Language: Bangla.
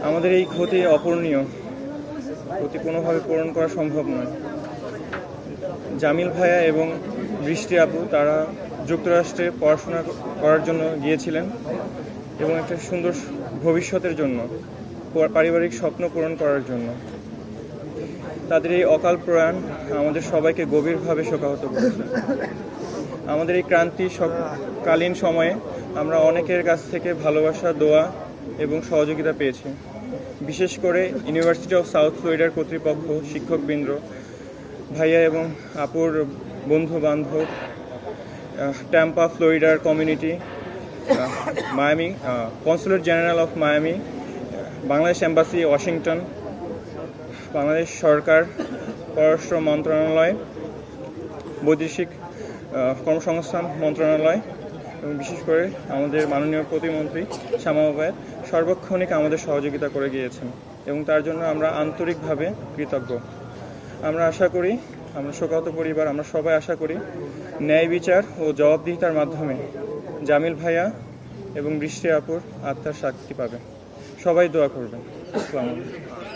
আমাদের এই ক্ষতি অপূরণীয়, ক্ষতি কোনোভাবে পূরণ করা সম্ভব নয়। জামিল ভাইয়া এবং বৃষ্টি আপু তারা যুক্তরাষ্ট্রে পড়াশোনা করার জন্য গিয়েছিলেন এবং একটা সুন্দর ভবিষ্যতের জন্য, পারিবারিক স্বপ্ন পূরণ করার জন্য। তাদের এই অকাল প্রয়াণ আমাদের সবাইকে গভীরভাবে শোকাহত করেছে। আমাদের এই কালীন সময়ে আমরা অনেকের কাছ থেকে ভালোবাসা, দোয়া এবং সহযোগিতা পেয়েছি। বিশেষ করে ইউনিভার্সিটি অফ সাউথ ফ্লোরিডার কর্তৃপক্ষ, শিক্ষকবৃন্দ, ভাইয়া এবং আপুর বন্ধু বান্ধব, ট্যাম্পা ফ্লোরিডার community, Miami, consulate general of Miami, Bangladesh embassy Washington, Bangladesh সরকার, পররাষ্ট্র মন্ত্রণালয়, বৈদেশিক কর্মসংস্থান মন্ত্রণালয় এবং বিশেষ করে আমাদের মাননীয় প্রতিমন্ত্রী শামা আবায়েত সার্বক্ষণিক আমাদের সহযোগিতা করে গিয়েছেন এবং তার জন্য আমরা আন্তরিকভাবে কৃতজ্ঞ। আমরা আশা করি, আমরা শোকাহত পরিবার, আমরা সবাই আশা করি ন্যায় বিচার ও জবাবদিহিতার মাধ্যমে জামিল ভাইয়া এবং বৃষ্টি আপুর আত্মার শান্তি পাবে। সবাই দোয়া করবেন। আসসালামু আলাইকুম।